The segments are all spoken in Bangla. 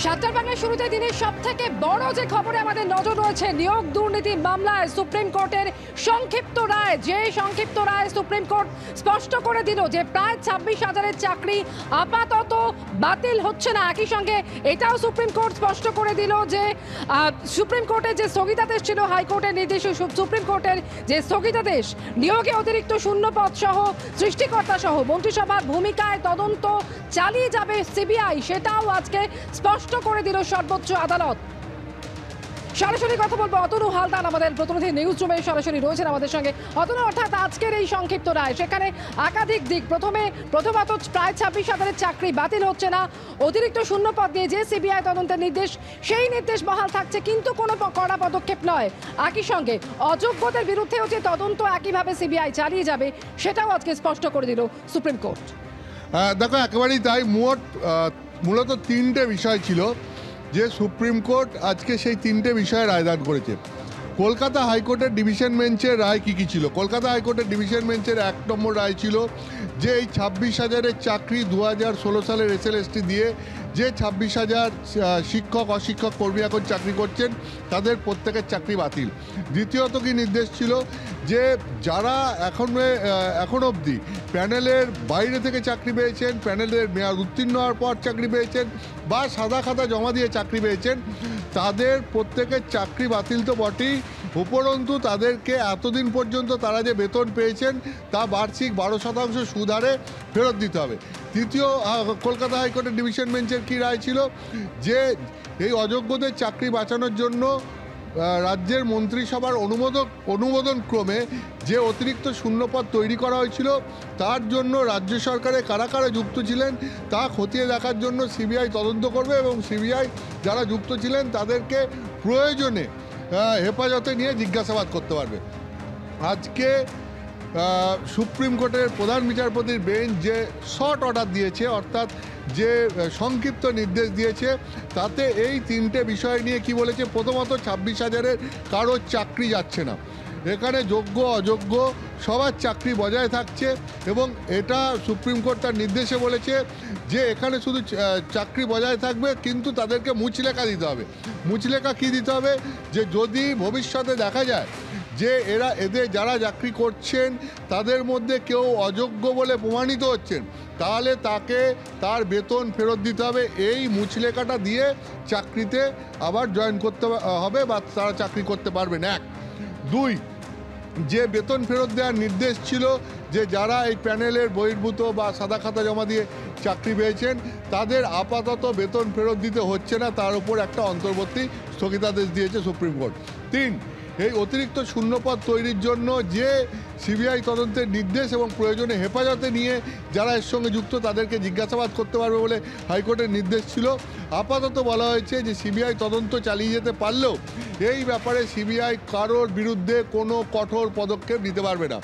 সাতটার বাংলায় শুরুতে দিনের সব থেকে বড় যে খবরে আমাদের নজর রয়েছে, নিয়োগ দুর্নীতি মামলায় সুপ্রিম কোর্টের সংক্ষিপ্ত রায়। যে সংক্ষিপ্ত রায় সুপ্রিম কোর্ট স্পষ্ট করে দিল যে প্রায় 26,000-এর চাকরি আপাতত বাতিল হচ্ছে না। একই সঙ্গে এটাও সুপ্রিম কোর্ট স্পষ্ট করে দিল যে সুপ্রিম কোর্টের যে স্থগিতাদেশ ছিল, হাইকোর্টের নির্দেশে সুপ্রিম কোর্টের যে স্থগিতাদেশ, নিয়োগে অতিরিক্ত শূন্যপদ সহ সৃষ্টিকর্তা সহ মন্ত্রিসভার ভূমিকায় তদন্ত চালিয়ে যাবে সিবিআই, সেটাও আজকে স্পষ্ট করে দিল সর্বোচ্চ আদালত। সরাসরি কথা বলবো অতনু হালদার, আমাদের প্রতিনিধি নিউজ রুমে সরাসরি রয়েছেন আমাদের সঙ্গে। অতনু, অর্থাৎ আজকের এই সংক্ষিপ্ত রায়, সেখানে একাধিক দিক। প্রথমত প্রায় 26,000-এর চাকরি বাতিল হচ্ছে না, অতিরিক্ত শূন্যপদ নিয়ে যে সিবিআই তদন্তের নির্দেশ, সেই নির্দেশ বহাল থাকছে, কিন্তু কোনো কড়া পদক্ষেপ নয়। একই সঙ্গে অযোগ্যদের বিরুদ্ধেও যে তদন্ত একইভাবে সিবিআই চালিয়ে যাবে, সেটাও আজকে স্পষ্ট করে দিল সুপ্রিম কোর্ট। দেখো, একেবারেই তাই। মূলত তিনটে বিষয় ছিল যে সুপ্রিম কোর্ট আজকে সেই তিনটে বিষয়ে রায়দান করেছে। কলকাতা হাইকোর্টের ডিভিশন বেঞ্চের রায় কী ছিল? কলকাতা হাইকোর্টের ডিভিশন বেঞ্চের 1 নম্বর রায় ছিল যে এই 26,000-এর চাকরি 2016 সালের SLST দিয়ে যে 26,000 শিক্ষক অশিক্ষক কর্মী এখন চাকরি করছেন, তাদের প্রত্যেকের চাকরি বাতিল। দ্বিতীয়ত কি নির্দেশ ছিল যে যারা এখন অবধি প্যানেলের বাইরে থেকে চাকরি পেয়েছেন, প্যানেলের মেয়াদ উত্তীর্ণ হওয়ার পর চাকরি পেয়েছেন বা সাদা খাতা জমা দিয়ে চাকরি পেয়েছেন, তাদের প্রত্যেকের চাকরি বাতিল তো বটেই, উপরন্তু তাদেরকে এতদিন পর্যন্ত তারা যে বেতন পেয়েছেন তা বার্ষিক 12% সুদ হারে ফেরত দিতে হবে। তৃতীয়, কলকাতা হাইকোর্টের ডিভিশন বেঞ্চের কী রায় ছিল যে এই অযোগ্যদের চাকরি বাঁচানোর জন্য রাজ্যের মন্ত্রিসভার অনুমোদন ক্রমে যে অতিরিক্ত শূন্যপদ তৈরি করা হয়েছিল, তার জন্য রাজ্য সরকারে কারা কারা যুক্ত ছিলেন তা খতিয়ে দেখার জন্য সিবিআই তদন্ত করবে এবং সিবিআই যারা যুক্ত ছিলেন তাদেরকে প্রয়োজনে হেফাজতে নিয়ে জিজ্ঞাসাবাদ করতে পারবে। আজকে সুপ্রিম কোর্টের প্রধান বিচারপতির বেঞ্চ যে শর্ট অর্ডার দিয়েছে, অর্থাৎ যে সংক্ষিপ্ত নির্দেশ দিয়েছে, তাতে এই তিনটে বিষয় নিয়ে কি বলেছে? প্রথমত, 26,000-এর কারোর চাকরি যাচ্ছে না, এখানে যোগ্য অযোগ্য সবার চাকরি বজায় থাকছে এবং এটা সুপ্রিম কোর্ট তার নির্দেশে বলেছে যে এখানে শুধু চাকরি বজায় থাকবে, কিন্তু তাদেরকে মুচলেখা দিতে হবে। মুচলেখা কী দিতে হবে? যে যদি ভবিষ্যতে দেখা যায় যে এদের যারা চাকরি করছেন তাদের মধ্যে কেউ অযোগ্য বলে প্রমাণিত হচ্ছেন, তাহলে তাকে তার বেতন ফেরত দিতে হবে। এই মুচলেখাটা দিয়ে চাকরিতে আবার জয়েন করতে হবে বা তারা চাকরি করতে পারবেন। 1, 2, যে বেতন ফেরত দেওয়ার নির্দেশ ছিল যে যারা এই প্যানেলের বহির্ভূত বা সাদা খাতা জমা দিয়ে চাকরি পেয়েছেন তাদের আপাতত বেতন ফেরত দিতে হচ্ছে না, তার উপর একটা অন্তর্বর্তী স্থগিতাদেশ দিয়েছে সুপ্রিম কোর্ট। 3, এই অতিরিক্ত শূন্যপদ তৈরির জন্য যে সিবিআই তদন্তের নির্দেশ এবং প্রয়োজনে হেফাজতে নিয়ে যারা এর সঙ্গে যুক্ত তাদেরকে জিজ্ঞাসাবাদ করতে পারবে বলে হাইকোর্টের নির্দেশ ছিল। আপাতত বলা হয়েছে যে সিবিআই তদন্ত চালিয়ে যেতে পারলেও এই ব্যাপারে সিবিআই কারোর বিরুদ্ধে কোনো কঠোর পদক্ষেপ নিতে পারবে না।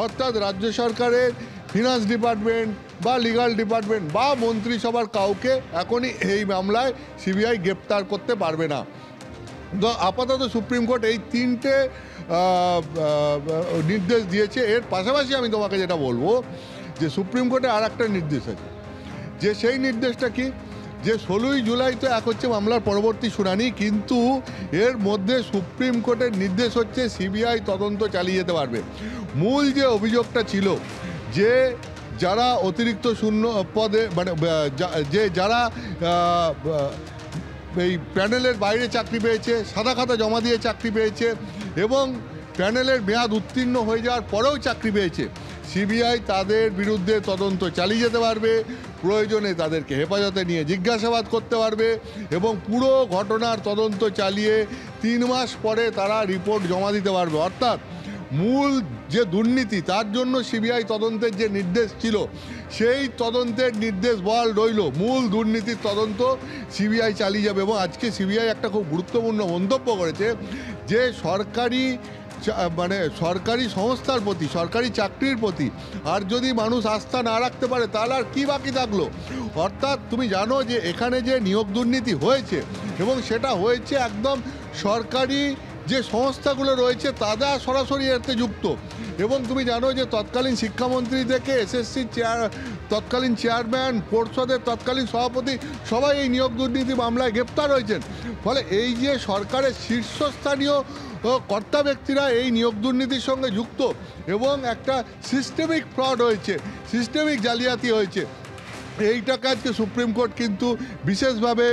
অর্থাৎ রাজ্য সরকারের ফিনান্স ডিপার্টমেন্ট বা লিগাল ডিপার্টমেন্ট বা মন্ত্রিসভার কাউকে এখনই এই মামলায় সিবিআই গ্রেপ্তার করতে পারবে না। তো আপাতত সুপ্রিম কোর্ট এই তিনটে নির্দেশ দিয়েছে। এর পাশাপাশি আমি তোমাকে যেটা বলবো যে সুপ্রিম কোর্টে আর একটা নির্দেশ আছে, যে সেই নির্দেশটা কি, যে 16ই জুলাই তো হচ্ছে মামলার পরবর্তী শুনানি, কিন্তু এর মধ্যে সুপ্রিম কোর্টের নির্দেশ হচ্ছে সিবিআই তদন্ত চালিয়ে যেতে পারবে। মূল যে অভিযোগটা ছিল যে যারা অতিরিক্ত শূন্য পদে যারা এই প্যানেলের বাইরে চাকরি পেয়েছে, সাদা খাতা জমা দিয়ে চাকরি পেয়েছে এবং প্যানেলের মেয়াদ উত্তীর্ণ হয়ে যাওয়ার পরেও চাকরি পেয়েছে, সিবিআই তাদের বিরুদ্ধে তদন্ত চালিয়ে যেতে পারবে, প্রয়োজনে তাদেরকে হেফাজতে নিয়ে জিজ্ঞাসাবাদ করতে পারবে এবং পুরো ঘটনার তদন্ত চালিয়ে 3 মাস পরে তারা রিপোর্ট জমা দিতে পারবে। অর্থাৎ মূল যে দুর্নীতি, তার জন্য সিবিআই তদন্তের যে নির্দেশ ছিল সেই তদন্তের নির্দেশ বহাল রইল, মূল দুর্নীতির তদন্ত সিবিআই চালিয়ে যাবে। এবং আজকে সিবিআই একটা খুব গুরুত্বপূর্ণ মন্তব্য করেছে যে সরকারি সংস্থার প্রতি, সরকারি চাকরির প্রতি আর যদি মানুষ আস্থা না রাখতে পারে তাহলে আর কী বাকি থাকলো। অর্থাৎ তুমি জানো যে এখানে যে নিয়োগ দুর্নীতি হয়েছে এবং সেটা হয়েছে একদম সরকারি যে সংস্থাগুলো রয়েছে তারা সরাসরি এতে যুক্ত। এবং তুমি জানো যে তৎকালীন শিক্ষামন্ত্রী থেকে এসএসসি তৎকালীন চেয়ারম্যান, পর্ষদের তৎকালীন সভাপতি সবাই এই নিয়োগ দুর্নীতি মামলায় গ্রেপ্তার হয়েছেন। ফলে এই যে সরকারের শীর্ষস্থানীয় কর্তা ব্যক্তিরা এই নিয়োগ দুর্নীতির সঙ্গে যুক্ত এবং একটা সিস্টেমিক ফ্রড হয়েছে, সিস্টেমিক জালিয়াতি হয়েছে, এইটাকে আজকে সুপ্রিম কোর্ট কিন্তু বিশেষভাবে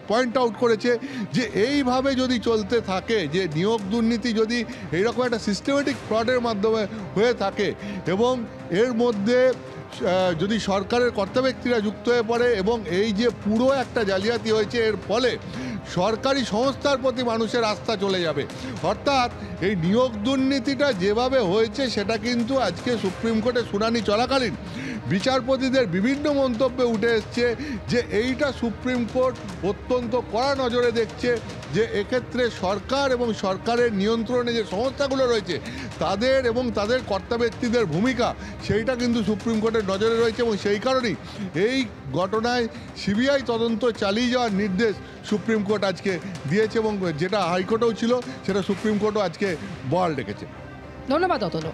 পয়েন্ট আউট করেছে যে এইভাবে যদি চলতে থাকে, যে নিয়োগ দুর্নীতি যদি এইরকম একটা সিস্টেমেটিক ফ্রডের মাধ্যমে হয়ে থাকে এবং এর মধ্যে যদি সরকারের কর্তা ব্যক্তিরা যুক্ত হয়ে পড়ে এবং এই যে পুরো একটা জালিয়াতি হয়েছে, এর ফলে সরকারি সংস্থার প্রতি মানুষের আস্থা চলে যাবে। অর্থাৎ এই নিয়োগ দুর্নীতিটা যেভাবে হয়েছে সেটা কিন্তু আজকে সুপ্রিম কোর্টে শুনানি চলাকালীন বিচারপতিদের বিভিন্ন মন্তব্যে উঠে এসছে যে এইটা সুপ্রিম কোর্ট অত্যন্ত কড়া নজরে দেখছে, যে এক্ষেত্রে সরকার এবং সরকারের নিয়ন্ত্রণে যে সংস্থাগুলো রয়েছে তাদের এবং তাদের কর্তা ব্যক্তিদের ভূমিকা সেইটা কিন্তু সুপ্রিম কোর্টের নজরে রয়েছে এবং সেই কারণেই এই ঘটনায় সিবিআই তদন্ত চালিয়ে যাওয়ার নির্দেশ সুপ্রিম কোর্ট আজকে দিয়েছে এবং যেটা হাইকোর্টেও ছিল সেটা সুপ্রিম কোর্টও আজকে বহাল রেখেছে। ধন্যবাদ অতনু।